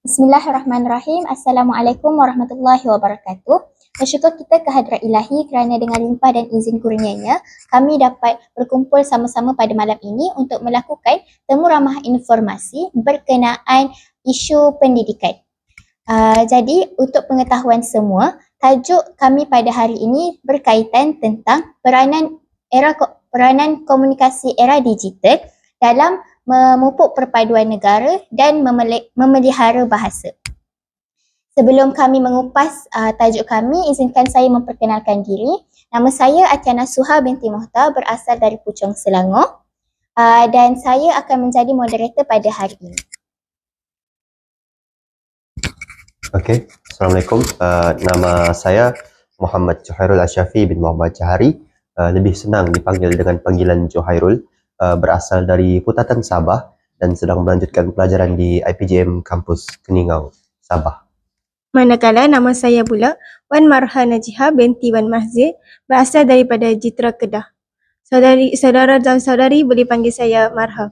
Bismillahirrahmanirrahim. Assalamualaikum warahmatullahi wabarakatuh. Bersyukur kita kehadrat ilahi kerana dengan limpah dan izin kurnianya, kami dapat berkumpul sama-sama pada malam ini untuk melakukan temu ramah informasi berkenaan isu pendidikan. Jadi, untuk pengetahuan semua, tajuk kami pada hari ini berkaitan tentang peranan komunikasi era digital dalam memupuk perpaduan negara dan memelihara bahasa. Sebelum kami mengupas tajuk kami, izinkan saya memperkenalkan diri. Nama saya Atiana Suha binti Muhtar, berasal dari Puchong, Selangor, dan saya akan menjadi moderator pada hari ini. Okey, Assalamualaikum. Nama saya Muhammad Johairul Asyafi bin Muhammad Jahari. Lebih senang dipanggil dengan panggilan Johairul. Berasal dari Putatan Sabah dan sedang melanjutkan pelajaran di IPJM Kampus Keningau, Sabah. Manakala nama saya pula Wan Marha Najihah binti Wan Mahzir, berasal daripada Jitra Kedah. Saudara dan saudari boleh panggil saya Marha.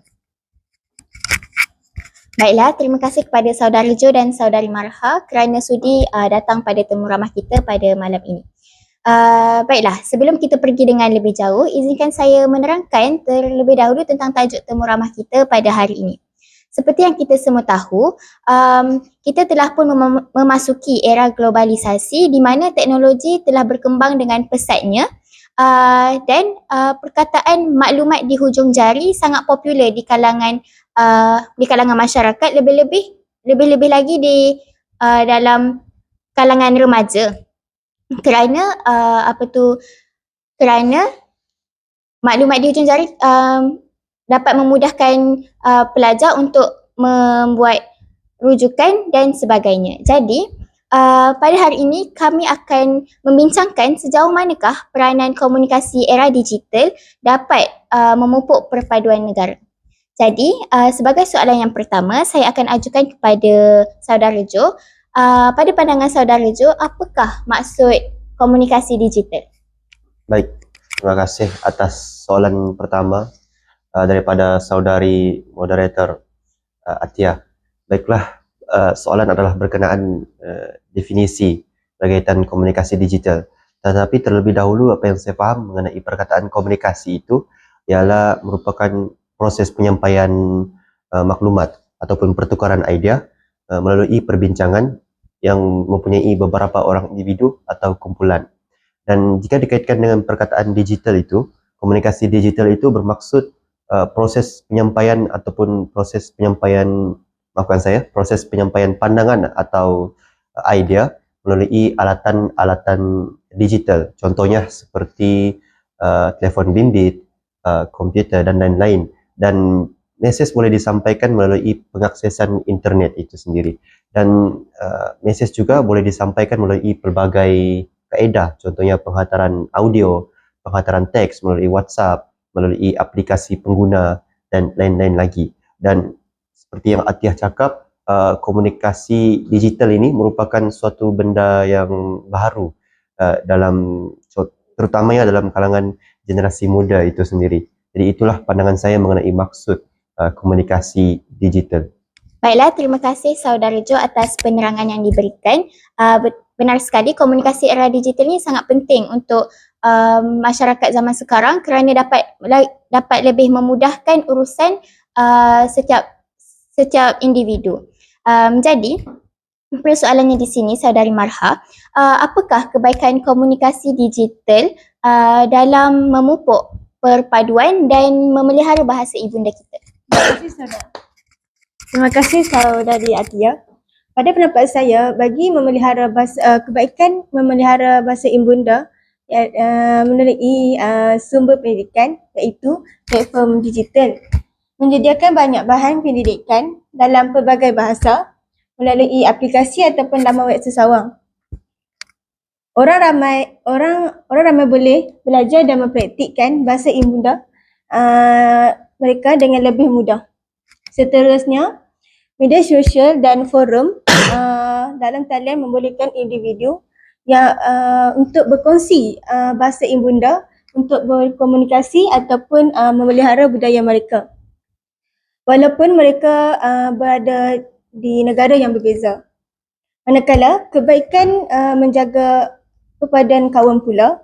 Baiklah, terima kasih kepada saudara Jo dan saudari Marha kerana sudi datang pada temu ramah kita pada malam ini. Baiklah, sebelum kita pergi dengan lebih jauh, izinkan saya menerangkan terlebih dahulu tentang tajuk temu ramah kita pada hari ini. Seperti yang kita semua tahu, kita telah pun memasuki era globalisasi di mana teknologi telah berkembang dengan pesatnya, dan perkataan maklumat di hujung jari sangat popular di kalangan masyarakat, lebih-lebih lagi di dalam kalangan remaja. Kerana maklumat di hujung jari dapat memudahkan pelajar untuk membuat rujukan dan sebagainya. Jadi, pada hari ini kami akan membincangkan sejauh manakah peranan komunikasi era digital dapat memupuk perpaduan negara. Jadi, sebagai soalan yang pertama, saya akan ajukan kepada saudara Jo. Pada pandangan saudara Jo, apakah maksud komunikasi digital? Baik, terima kasih atas soalan pertama daripada saudari moderator Atia. Baiklah, soalan adalah berkenaan definisi berkaitan komunikasi digital. Tetapi terlebih dahulu apa yang saya faham mengenai perkataan komunikasi itu ialah merupakan proses penyampaian maklumat ataupun pertukaran idea melalui perbincangan yang mempunyai beberapa orang individu atau kumpulan. Dan jika dikaitkan dengan perkataan digital itu, komunikasi digital itu bermaksud proses penyampaian ataupun proses penyampaian pandangan atau idea melalui alatan-alatan digital. Contohnya seperti telefon bimbit, komputer dan lain-lain. Dan mesej boleh disampaikan melalui pengaksesan internet itu sendiri. Dan mesej juga boleh disampaikan melalui pelbagai kaedah, contohnya penghantaran audio, penghantaran teks melalui WhatsApp, melalui aplikasi pengguna dan lain-lain lagi. Dan seperti yang Atiah cakap, komunikasi digital ini merupakan suatu benda yang baru terutamanya dalam kalangan generasi muda itu sendiri. Jadi itulah pandangan saya mengenai maksud komunikasi digital. Baiklah, terima kasih saudara Jo atas penerangan yang diberikan. Benar sekali, komunikasi era digital ini sangat penting untuk masyarakat zaman sekarang kerana dapat lebih memudahkan urusan setiap individu. Jadi, persoalannya di sini saudari Marha, apakah kebaikan komunikasi digital dalam memupuk perpaduan dan memelihara bahasa ibunda kita? Terima kasih saudari Atia. Pada pendapat saya, bagi kebaikan memelihara bahasa ibunda melalui sumber pendidikan iaitu platform digital, menyediakan banyak bahan pendidikan dalam pelbagai bahasa melalui aplikasi ataupun laman web sesawang. Orang ramai boleh belajar dan mempraktikkan bahasa ibunda mereka dengan lebih mudah. Seterusnya, media sosial dan forum dalam talian membolehkan individu yang untuk berkongsi bahasa ibunda untuk berkomunikasi ataupun memelihara budaya mereka. Walaupun mereka berada di negara yang berbeza. Manakala kebaikan menjaga perpaduan kaum pula,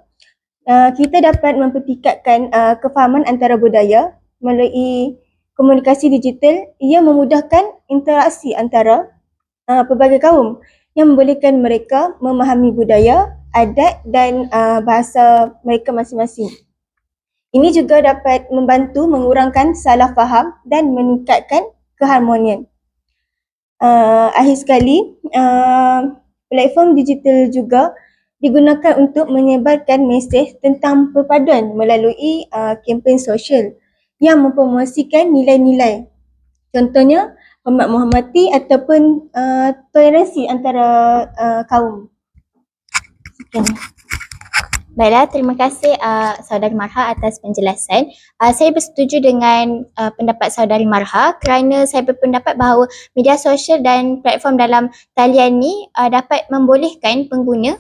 kita dapat mempertingkatkan kefahaman antara budaya melalui komunikasi digital. Ia memudahkan interaksi antara pelbagai kaum yang membolehkan mereka memahami budaya, adat dan bahasa mereka masing-masing. Ini juga dapat membantu mengurangkan salah faham dan meningkatkan keharmonian. Akhir sekali, platform digital juga digunakan untuk menyebarkan mesej tentang perpaduan melalui kempen sosial yang mempromosikan nilai-nilai. Contohnya, hormat menghormati ataupun toleransi antara kaum. Sekian. Baiklah, terima kasih Saudari Marha atas penjelasan. Saya bersetuju dengan pendapat Saudari Marha kerana saya berpendapat bahawa media sosial dan platform dalam talian ni dapat membolehkan pengguna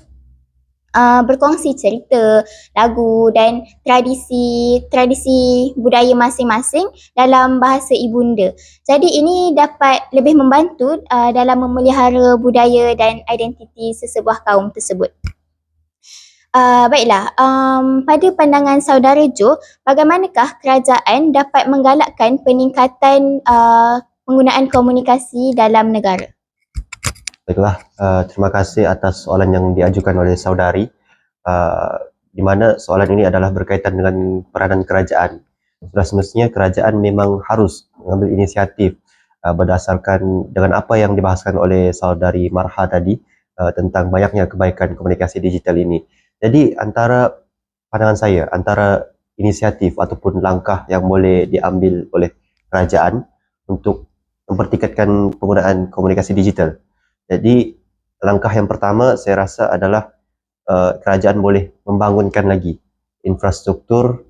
berkongsi cerita, lagu dan tradisi budaya masing-masing dalam bahasa ibunda. Jadi ini dapat lebih membantu dalam memelihara budaya dan identiti sesebuah kaum tersebut. Baiklah, pada pandangan Saudara Jo, bagaimanakah kerajaan dapat menggalakkan peningkatan penggunaan komunikasi dalam negara? Baiklah, terima kasih atas soalan yang diajukan oleh saudari, di mana soalan ini adalah berkaitan dengan peranan kerajaan. Sudah semestinya kerajaan memang harus mengambil inisiatif berdasarkan dengan apa yang dibahaskan oleh saudari Marha tadi tentang banyaknya kebaikan komunikasi digital ini. Jadi antara pandangan saya, antara inisiatif ataupun langkah yang boleh diambil oleh kerajaan untuk mempertingkatkan penggunaan komunikasi digital. Jadi langkah yang pertama saya rasa adalah kerajaan boleh membangunkan lagi infrastruktur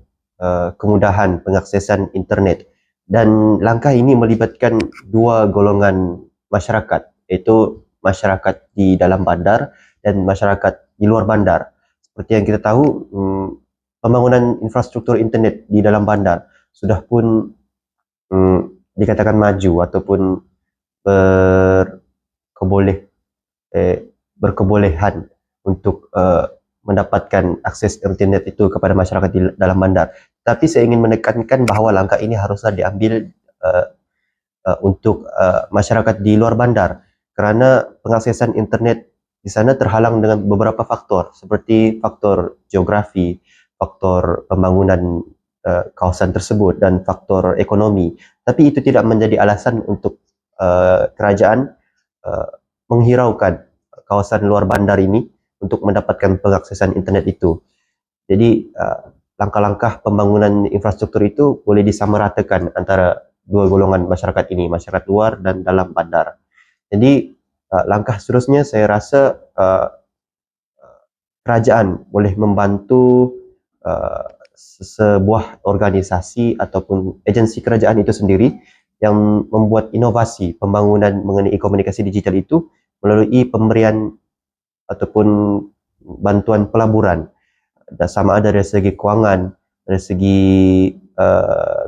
kemudahan pengaksesan internet, dan langkah ini melibatkan dua golongan masyarakat, iaitu masyarakat di dalam bandar dan masyarakat di luar bandar. Seperti yang kita tahu, pembangunan infrastruktur internet di dalam bandar sudah pun dikatakan maju ataupun berkebolehan untuk mendapatkan akses internet itu kepada masyarakat di dalam bandar. Tapi saya ingin menekankan bahawa langkah ini haruslah diambil untuk masyarakat di luar bandar, kerana pengaksesan internet di sana terhalang dengan beberapa faktor seperti faktor geografi, faktor pembangunan kawasan tersebut dan faktor ekonomi. Tapi itu tidak menjadi alasan untuk kerajaan menghiraukan kawasan luar bandar ini untuk mendapatkan pengaksesan internet itu. Jadi langkah-langkah pembangunan infrastruktur itu boleh disamaratakan antara dua golongan masyarakat ini, masyarakat luar dan dalam bandar. Jadi langkah seterusnya saya rasa kerajaan boleh membantu sebuah organisasi ataupun agensi kerajaan itu sendiri yang membuat inovasi pembangunan mengenai komunikasi digital itu melalui pemberian ataupun bantuan pelaburan, sama ada dari segi kewangan, dari segi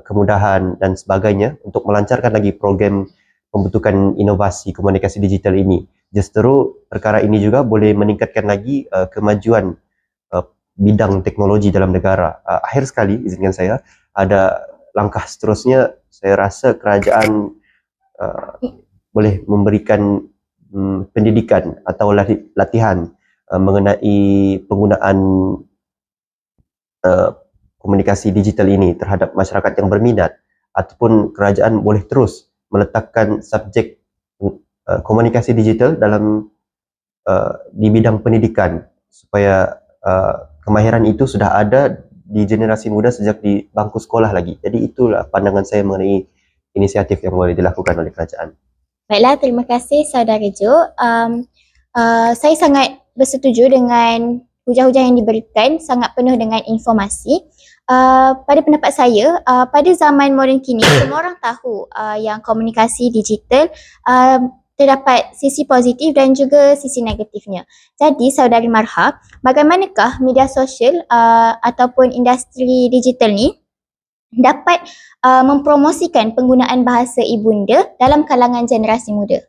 kemudahan dan sebagainya, untuk melancarkan lagi program pembentukan inovasi komunikasi digital ini. Justru perkara ini juga boleh meningkatkan lagi kemajuan bidang teknologi dalam negara. Akhir sekali, izinkan saya, ada langkah seterusnya, saya rasa kerajaan boleh memberikan pendidikan atau latihan mengenai penggunaan komunikasi digital ini terhadap masyarakat yang berminat, ataupun kerajaan boleh terus meletakkan subjek komunikasi digital dalam di bidang pendidikan, supaya kemahiran itu sudah ada di generasi muda sejak di bangku sekolah lagi. Jadi itulah pandangan saya mengenai inisiatif yang boleh dilakukan oleh kerajaan. Baiklah, terima kasih Saudara Jo. Saya sangat bersetuju dengan hujah-hujah yang diberikan, sangat penuh dengan informasi. Pada pendapat saya, pada zaman moden kini, semua orang tahu yang komunikasi digital terdapat sisi positif dan juga sisi negatifnya. Jadi, Saudari Marha, bagaimanakah media sosial ataupun industri digital ni dapat mempromosikan penggunaan bahasa ibunda dalam kalangan generasi muda?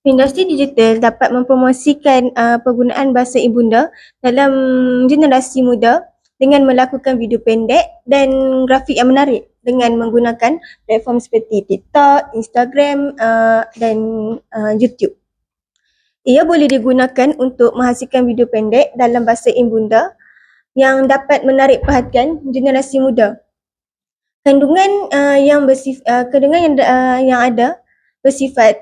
Industri digital dapat mempromosikan penggunaan bahasa ibunda dalam generasi muda dengan melakukan video pendek dan grafik yang menarik dengan menggunakan platform seperti TikTok, Instagram dan YouTube. Ia boleh digunakan untuk menghasilkan video pendek dalam bahasa ibunda yang dapat menarik perhatian generasi muda. Kandungan yang ada bersifat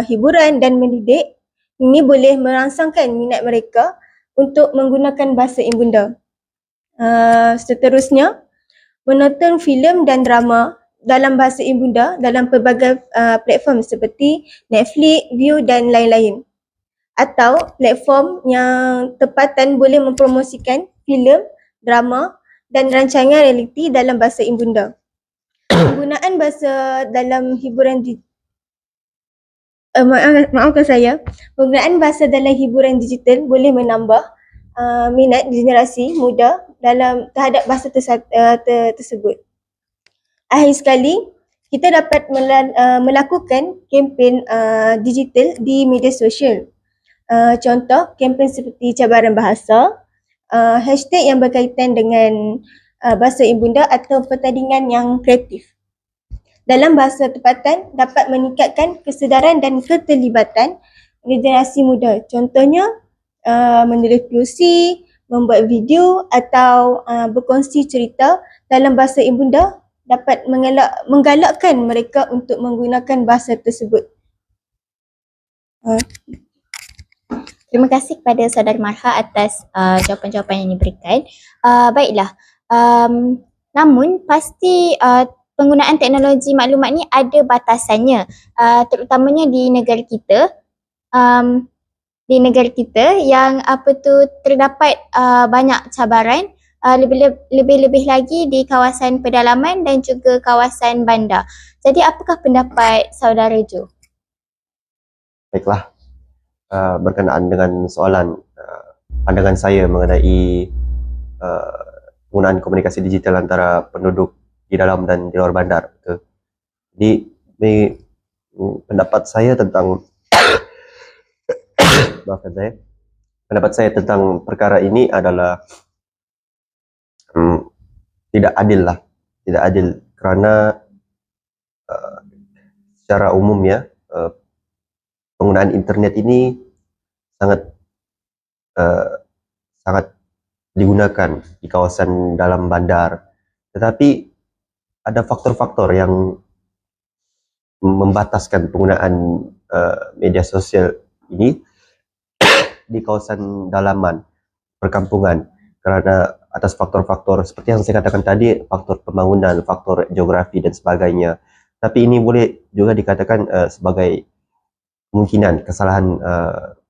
hiburan dan mendidik ini boleh merangsangkan minat mereka untuk menggunakan bahasa ibunda. Seterusnya, menonton filem dan drama dalam bahasa ibunda dalam pelbagai platform seperti Netflix, Viu dan lain-lain. Atau platform yang tempatan boleh mempromosikan filem, drama dan rancangan realiti dalam bahasa ibunda. Penggunaan bahasa dalam hiburan maafkan saya, penggunaan bahasa dalam hiburan digital boleh menambah minat generasi muda terhadap bahasa tersebut. Akhir sekali, kita dapat melakukan kempen digital di media sosial. Contoh, kempen seperti cabaran bahasa, hashtag yang berkaitan dengan bahasa ibunda atau pertandingan yang kreatif. Dalam bahasa tempatan dapat meningkatkan kesedaran dan keterlibatan generasi muda. Contohnya, menulis puisi, membuat video atau berkongsi cerita dalam bahasa ibunda dapat menggalakkan mereka untuk menggunakan bahasa tersebut. Terima kasih kepada Saudari Marha atas jawapan-jawapan yang diberikan. Baiklah, namun pasti penggunaan teknologi maklumat ni ada batasannya, terutamanya di negara kita. Yang terdapat banyak cabaran, lebih-lebih lagi di kawasan pedalaman dan juga kawasan bandar. Jadi apakah pendapat Saudara Jo? Baiklah, berkenaan dengan soalan pandangan saya mengenai penggunaan komunikasi digital antara penduduk di dalam dan di luar bandar. Jadi pendapat saya tentang pendapat saya tentang perkara ini adalah tidak adil kerana secara umumnya penggunaan internet ini sangat digunakan di kawasan dalam bandar, tetapi ada faktor-faktor yang membataskan penggunaan media sosial ini di kawasan dalaman, perkampungan, kerana atas faktor-faktor seperti yang saya katakan tadi, faktor pembangunan, faktor geografi dan sebagainya. Tapi ini boleh juga dikatakan sebagai kemungkinan kesalahan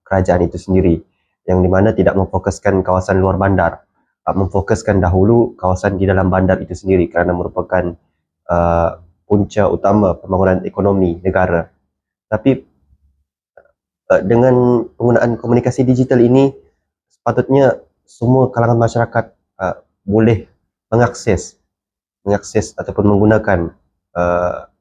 kerajaan itu sendiri, yang dimana tidak memfokuskan kawasan luar bandar, memfokuskan dahulu kawasan di dalam bandar itu sendiri kerana merupakan punca utama pembangunan ekonomi negara. Tapi dengan penggunaan komunikasi digital ini, sepatutnya semua kalangan masyarakat boleh mengakses ataupun menggunakan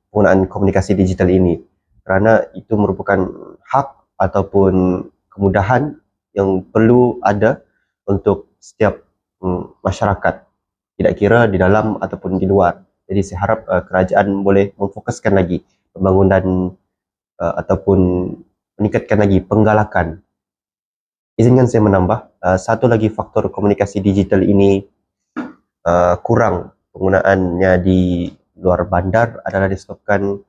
penggunaan komunikasi digital ini, kerana itu merupakan hak ataupun kemudahan yang perlu ada untuk setiap masyarakat, tidak kira di dalam ataupun di luar. Jadi saya harap kerajaan boleh memfokuskan lagi pembangunan ataupun meningkatkan lagi penggalakan. Izinkan saya menambah, satu lagi faktor komunikasi digital ini kurang penggunaannya di luar bandar adalah disebabkan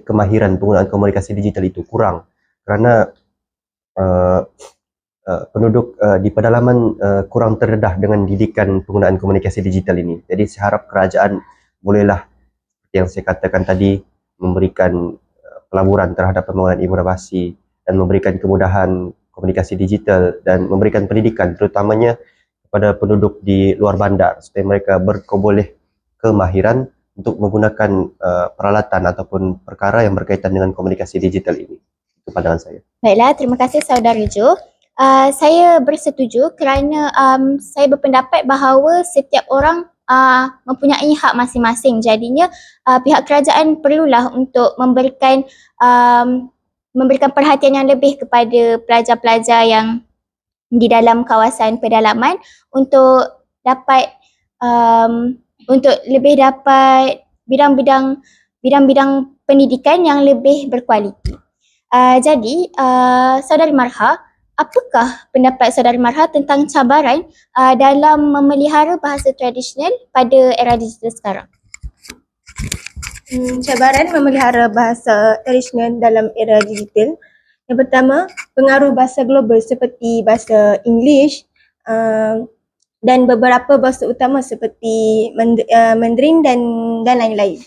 kemahiran penggunaan komunikasi digital itu kurang, kerana penduduk di pedalaman kurang terdedah dengan didikan penggunaan komunikasi digital ini. Jadi saya harap kerajaan bolehlah, seperti yang saya katakan tadi, memberikan pelaburan terhadap pembangunan inovasi dan memberikan kemudahan komunikasi digital dan memberikan pendidikan terutamanya kepada penduduk di luar bandar supaya mereka berkeboleh kemahiran untuk menggunakan peralatan ataupun perkara yang berkaitan dengan komunikasi digital ini. Itu pandangan saya. Baiklah, terima kasih Saudara Jo. Saya bersetuju kerana saya berpendapat bahawa setiap orang mempunyai hak masing-masing. Jadinya pihak kerajaan perlulah untuk memberikan perhatian yang lebih kepada pelajar-pelajar yang di dalam kawasan pedalaman untuk dapat untuk lebih dapat bidang-bidang pendidikan yang lebih berkualiti. Jadi, Saudari Marha, apakah pendapat Saudari Marha tentang cabaran dalam memelihara bahasa tradisional pada era digital sekarang? Cabaran memelihara bahasa tradisional dalam era digital. Yang pertama, pengaruh bahasa global seperti bahasa English dan beberapa bahasa utama seperti Mandarin dan lain-lain.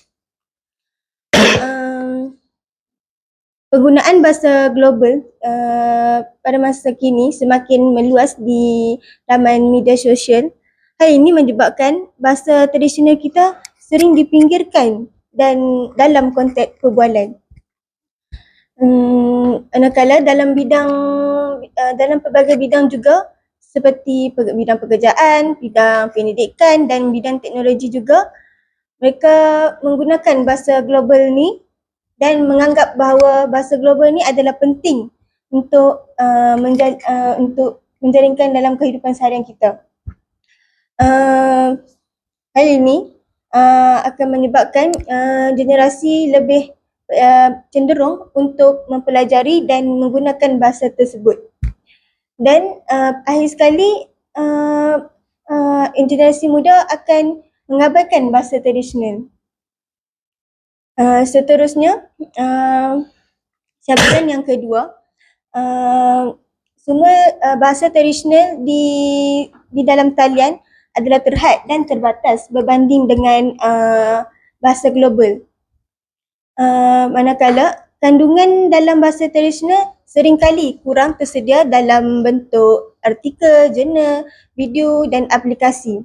Penggunaan bahasa global pada masa kini semakin meluas di laman media sosial. Hal ini menyebabkan bahasa tradisional kita sering dipinggirkan dan dalam konteks perbualan. Manakala dalam pelbagai bidang juga seperti bidang pekerjaan, bidang pendidikan dan bidang teknologi juga, mereka menggunakan bahasa global ni dan menganggap bahawa bahasa global ni adalah penting untuk menjaringkan dalam kehidupan seharian kita. Hal ini akan menyebabkan generasi lebih cenderung untuk mempelajari dan menggunakan bahasa tersebut. Dan akhir sekali generasi muda akan mengabaikan bahasa tradisional. Seterusnya, cabaran yang kedua, semua bahasa tradisional di dalam talian adalah terhad dan terbatas berbanding dengan bahasa global. Manakala kandungan dalam bahasa tradisional seringkali kurang tersedia dalam bentuk artikel, jurnal, video dan aplikasi.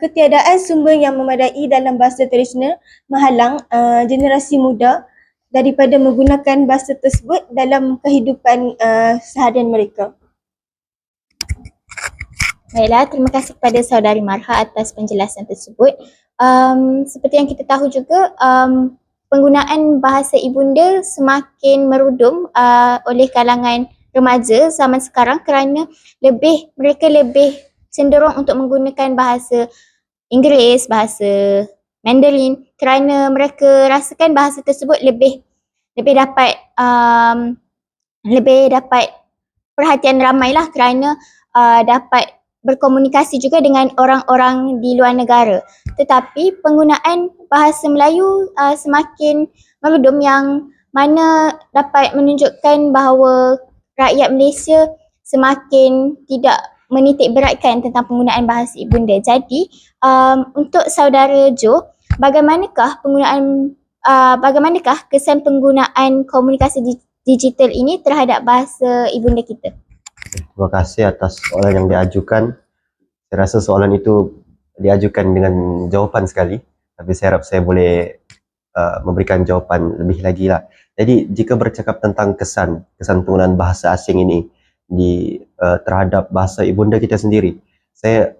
Ketiadaan sumber yang memadai dalam bahasa tradisional menghalang generasi muda daripada menggunakan bahasa tersebut dalam kehidupan seharian mereka. Baiklah, terima kasih kepada Saudari Marha atas penjelasan tersebut. Seperti yang kita tahu juga, penggunaan bahasa ibunda semakin merudum oleh kalangan remaja zaman sekarang kerana mereka lebih cenderung untuk menggunakan bahasa Inggeris, bahasa Mandarin kerana mereka rasakan bahasa tersebut lebih dapat perhatian ramai lah kerana dapat berkomunikasi juga dengan orang-orang di luar negara. Tetapi penggunaan bahasa Melayu semakin merudum yang mana dapat menunjukkan bahawa rakyat Malaysia semakin tidak menitik beratkan tentang penggunaan bahasa ibunda. Jadi untuk Saudara Jo, bagaimanakah kesan penggunaan komunikasi digital ini terhadap bahasa ibunda kita? Terima kasih atas soalan yang diajukan. Saya rasa soalan itu diajukan dengan jawapan sekali, tapi saya harap saya boleh memberikan jawapan lebih lagi lah. Jadi jika bercakap tentang kesan penggunaan bahasa asing ini terhadap bahasa ibunda kita sendiri, saya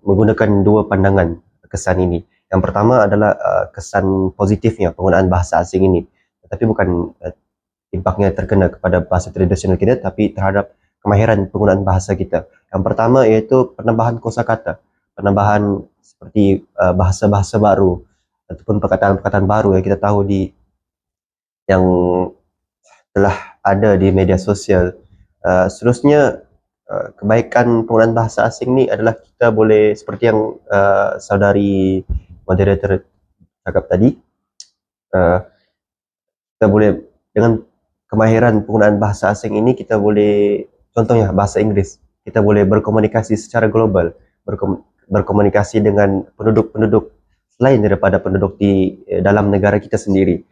menggunakan dua pandangan kesan ini. Yang pertama adalah kesan positifnya penggunaan bahasa asing ini, tetapi bukan impaknya terkena kepada bahasa tradisional kita, tapi terhadap kemahiran penggunaan bahasa kita. Yang pertama iaitu penambahan kosakata, penambahan seperti bahasa-bahasa baru ataupun perkataan-perkataan baru yang kita tahu yang telah ada di media sosial. Seterusnya, kebaikan penggunaan bahasa asing ni adalah kita boleh seperti yang saudari moderator cakap tadi, kita boleh dengan kemahiran penggunaan bahasa asing ini kita boleh, contohnya bahasa Inggeris, kita boleh berkomunikasi secara global, berkomunikasi dengan penduduk-penduduk selain daripada penduduk di dalam negara kita sendiri.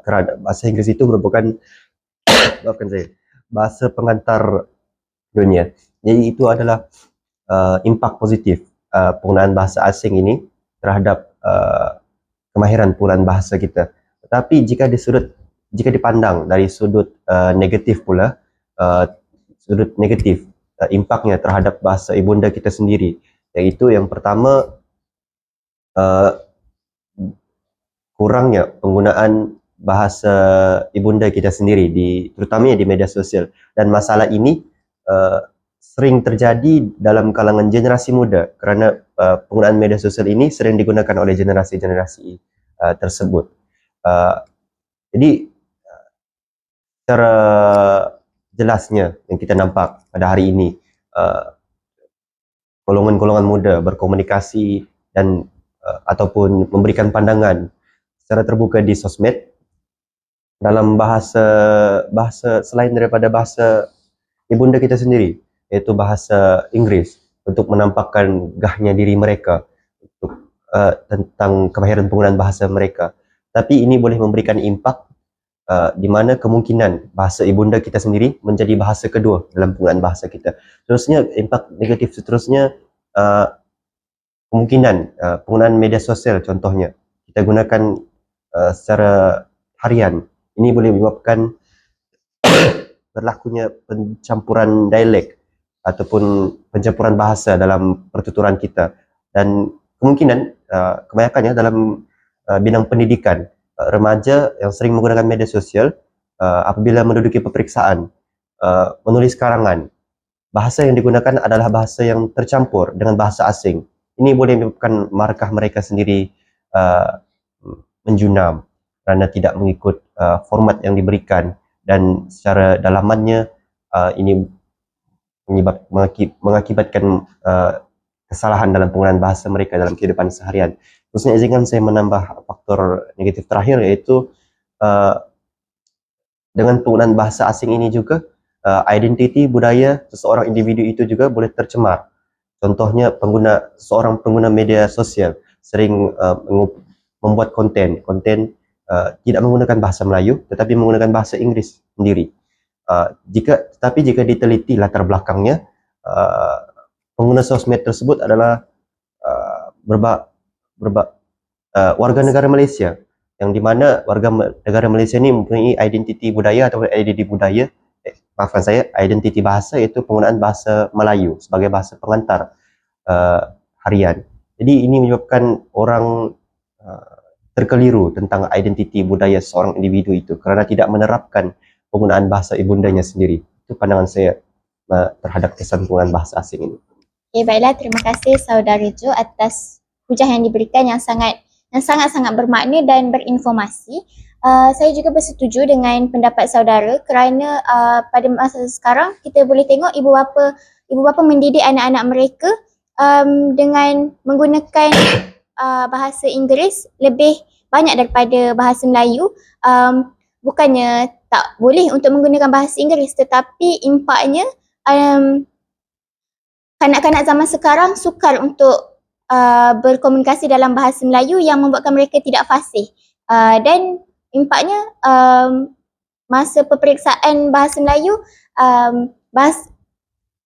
Kerana bahasa Inggeris itu merupakan bahasa pengantar dunia. Jadi itu adalah impak positif penggunaan bahasa asing ini terhadap kemahiran penggunaan bahasa kita. Tetapi jika dipandang dari sudut negatif pula, impaknya terhadap bahasa ibunda kita sendiri, Iaitu yang pertama, kurangnya penggunaan bahasa ibunda kita sendiri terutamanya di media sosial, dan masalah ini sering terjadi dalam kalangan generasi muda kerana penggunaan media sosial ini sering digunakan oleh generasi-generasi tersebut. Jadi secara jelasnya yang kita nampak pada hari ini, golongan-golongan muda berkomunikasi dan ataupun memberikan pandangan secara terbuka di sosmed dalam bahasa selain daripada bahasa ibunda kita sendiri, iaitu bahasa Inggeris, untuk menampakkan gahnya diri mereka untuk tentang kemahiran penggunaan bahasa mereka. Tapi ini boleh memberikan impak di mana kemungkinan bahasa ibunda kita sendiri menjadi bahasa kedua dalam penggunaan bahasa kita. Terusnya, impak negatif seterusnya, kemungkinan penggunaan media sosial contohnya kita gunakan secara harian. Ini boleh menyebabkan berlakunya pencampuran dialek ataupun pencampuran bahasa dalam pertuturan kita, dan kemungkinan kebanyakannya dalam bidang pendidikan, remaja yang sering menggunakan media sosial apabila menduduki peperiksaan, menulis karangan, bahasa yang digunakan adalah bahasa yang tercampur dengan bahasa asing. Ini boleh menyebabkan markah mereka sendiri menjunam kerana tidak mengikut format yang diberikan, dan secara dalamannya ini mengakibatkan kesalahan dalam penggunaan bahasa mereka dalam kehidupan seharian. Terusnya, izinkan saya menambah faktor negatif terakhir, iaitu dengan penggunaan bahasa asing ini juga identiti budaya seseorang individu itu juga boleh tercemar. Contohnya, seorang pengguna media sosial sering membuat konten tidak menggunakan bahasa Melayu tetapi menggunakan bahasa Inggeris sendiri. Tetapi jika diteliti latar belakangnya, pengguna sosmed tersebut adalah warga negara Malaysia, yang di mana warga negara Malaysia ini mempunyai identiti budaya atau identiti bahasa, iaitu penggunaan bahasa Melayu sebagai bahasa pengantar harian. Jadi ini menyebabkan orang terkeliru tentang identiti budaya seorang individu itu kerana tidak menerapkan penggunaan bahasa ibundanya sendiri. Itu pandangan saya terhadap kesan penggunaan bahasa asing ini. Okay, baiklah, terima kasih Saudara Jo atas hujah yang diberikan yang sangat-sangat bermakna dan berinformasi. Saya juga bersetuju dengan pendapat saudara kerana pada masa sekarang kita boleh tengok ibu bapa mendidik anak-anak mereka dengan menggunakan bahasa Inggeris lebih banyak daripada bahasa Melayu. Bukannya tak boleh untuk menggunakan bahasa Inggeris, tetapi impaknya kanak-kanak zaman sekarang sukar untuk berkomunikasi dalam bahasa Melayu yang membuatkan mereka tidak fasih, dan impaknya masa peperiksaan bahasa Melayu,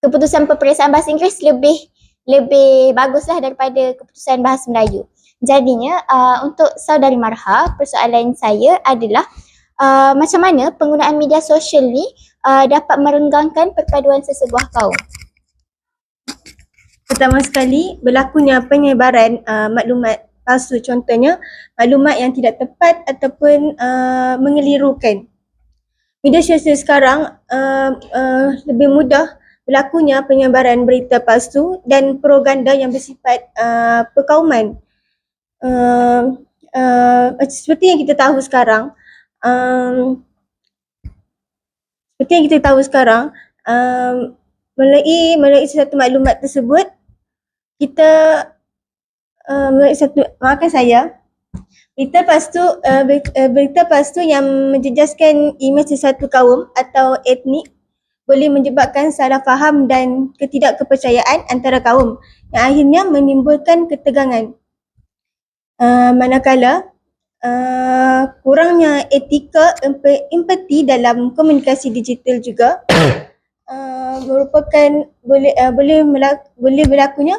keputusan peperiksaan bahasa Inggeris lebih baguslah daripada keputusan bahasa Melayu. Jadinya untuk Saudari Marha, persoalan saya adalah macam mana penggunaan media sosial ni dapat merenggangkan perpaduan sesebuah kaum. Pertama sekali, berlakunya penyebaran maklumat palsu, contohnya maklumat yang tidak tepat ataupun mengelirukan. Media sosial sekarang lebih mudah berlakunya penyebaran berita palsu dan propaganda yang bersifat perkauman. Seperti yang kita tahu sekarang, melalui satu maklumat tersebut, kita berita palsu yang menjejaskan imej sesuatu kaum atau etnik boleh menyebabkan salah faham dan ketidakkepercayaan antara kaum yang akhirnya menimbulkan ketegangan. Manakala kurangnya etika empati dalam komunikasi digital juga merupakan boleh berlakunya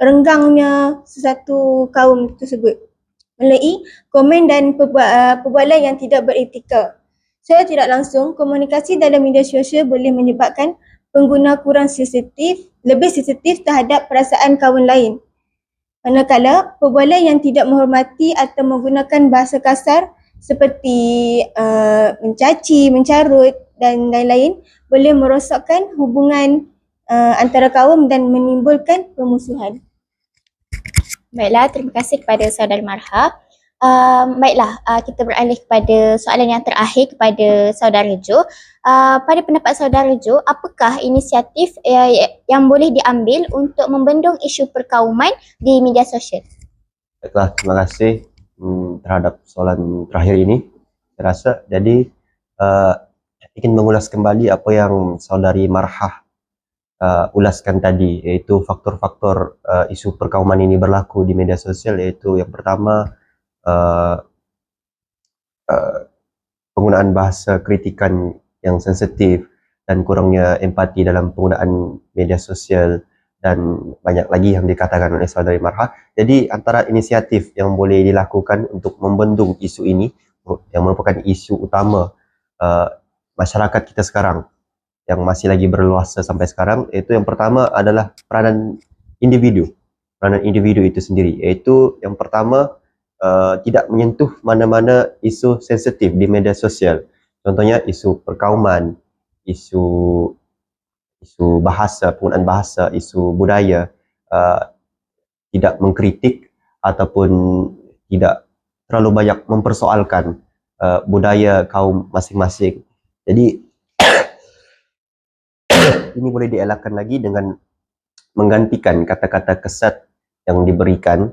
renggangnya sesuatu kaum tersebut melalui komen dan perbualan yang tidak beretika. Secara tidak langsung, komunikasi dalam media sosial boleh menyebabkan pengguna lebih sensitif terhadap perasaan kawan lain. Manakala perbualan yang tidak menghormati atau menggunakan bahasa kasar seperti mencaci, mencarut dan lain-lain boleh merosakkan hubungan antara kaum dan menimbulkan permusuhan. Baiklah, terima kasih kepada Saudari Marha. Baiklah, kita beralih kepada soalan yang terakhir kepada Saudara Jo. Pada pendapat Saudara Jo, apakah inisiatif yang boleh diambil untuk membendung isu perkauman di media sosial? Baiklah, terima kasih terhadap soalan terakhir ini. Saya rasa jadi ingin mengulas kembali apa yang Saudari Marhah ulaskan tadi, iaitu faktor-faktor isu perkauman ini berlaku di media sosial, iaitu yang pertama penggunaan bahasa kritikan yang sensitif dan kurangnya empati dalam penggunaan media sosial, dan banyak lagi yang dikatakan oleh Saudari Marha. Jadi antara inisiatif yang boleh dilakukan untuk membendung isu ini, yang merupakan isu utama masyarakat kita sekarang yang masih lagi berluasa sampai sekarang, iaitu yang pertama adalah peranan individu itu sendiri, iaitu yang pertama tidak menyentuh mana-mana isu sensitif di media sosial. Contohnya isu perkauman, isu bahasa, penggunaan bahasa, isu budaya, tidak mengkritik ataupun tidak terlalu banyak mempersoalkan budaya kaum masing-masing. Jadi ini boleh dielakkan lagi dengan menggantikan kata-kata kesat yang diberikan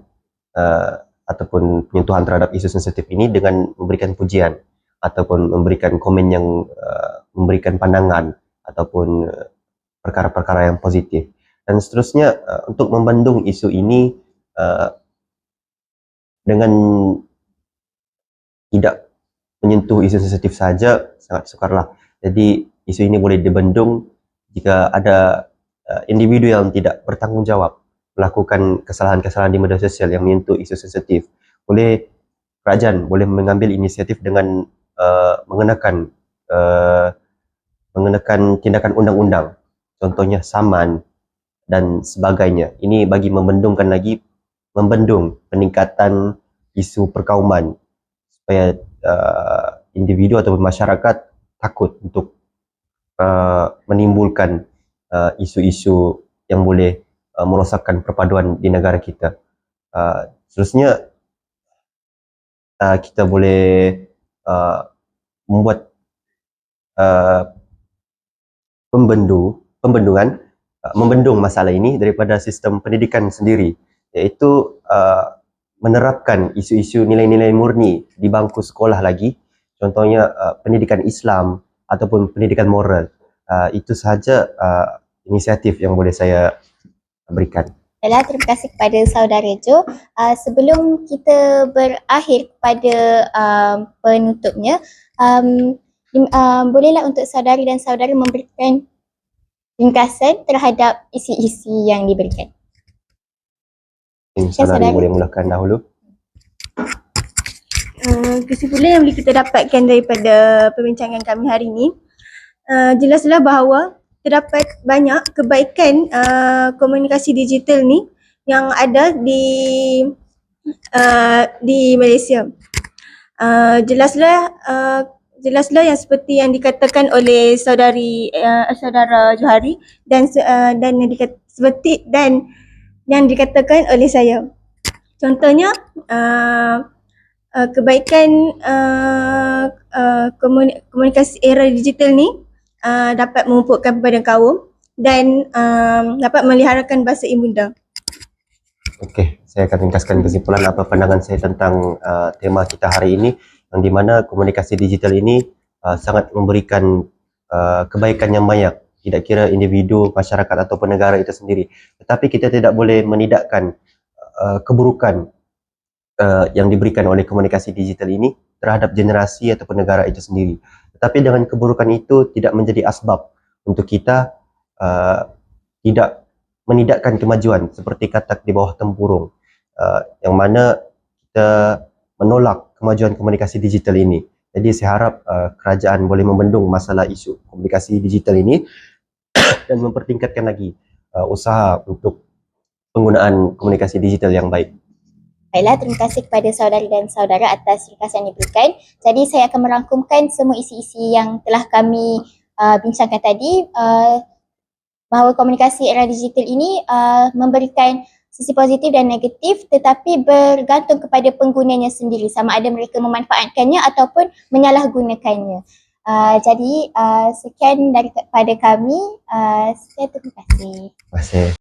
ataupun penyentuhan terhadap isu sensitif ini dengan memberikan pujian ataupun memberikan komen yang memberikan pandangan ataupun perkara-perkara yang positif. Dan seterusnya, untuk membendung isu ini dengan tidak menyentuh isu sensitif saja, sangat sukarlah. Jadi isu ini boleh dibendung jika ada individu yang tidak bertanggung jawab melakukan kesalahan-kesalahan di media sosial yang menyentuh isu sensitif. Kerajaan boleh mengambil inisiatif dengan mengenakan tindakan undang-undang, contohnya saman dan sebagainya. Ini bagi membendung peningkatan isu perkauman, supaya individu atau masyarakat takut untuk menimbulkan isu-isu yang boleh merosakkan perpaduan di negara kita. Seterusnya, kita boleh membuat membendung masalah ini daripada sistem pendidikan sendiri, iaitu menerapkan isu-isu nilai-nilai murni di bangku sekolah lagi, contohnya pendidikan Islam ataupun pendidikan moral. Itu sahaja inisiatif yang boleh saya berikan. Baiklah, terima kasih kepada Saudara Jo. Sebelum kita berakhir kepada penutupnya, bolehlah untuk saudari dan saudara memberikan ringkasan terhadap isi-isi yang diberikan. Saudari boleh mulakan dahulu. Kesimpulan yang boleh kita dapatkan daripada perbincangan kami hari ini, jelaslah bahawa terdapat banyak kebaikan komunikasi digital ni yang ada di Malaysia. Jelaslah yang seperti yang dikatakan oleh saudara Johari dan yang dikatakan oleh saya. Contohnya kebaikan komunikasi era digital ni dapat memupukkan kepada kaum dan dapat meliharakan bahasa ibunda. Okey, saya akan ringkaskan kesimpulan apa pandangan saya tentang tema kita hari ini, yang di mana komunikasi digital ini sangat memberikan kebaikan yang banyak, tidak kira individu, masyarakat ataupun negara itu sendiri. Tetapi kita tidak boleh menidakkan keburukan yang diberikan oleh komunikasi digital ini terhadap generasi ataupun negara itu sendiri. Tetapi dengan keburukan itu tidak menjadi asbab untuk kita tidak menidakkan kemajuan seperti katak di bawah tempurung, yang mana kita menolak kemajuan komunikasi digital ini. Jadi saya harap kerajaan boleh membendung masalah isu komunikasi digital ini dan mempertingkatkan lagi usaha untuk penggunaan komunikasi digital yang baik. Baiklah, terima kasih kepada saudari dan saudara atas ringkasan yang diberikan. Jadi saya akan merangkumkan semua isi-isi yang telah kami bincangkan tadi, bahawa komunikasi era digital ini memberikan sisi positif dan negatif, tetapi bergantung kepada penggunanya sendiri, sama ada mereka memanfaatkannya ataupun menyalahgunakannya. Jadi sekian daripada kami. Sekian, terima kasih. Terima kasih.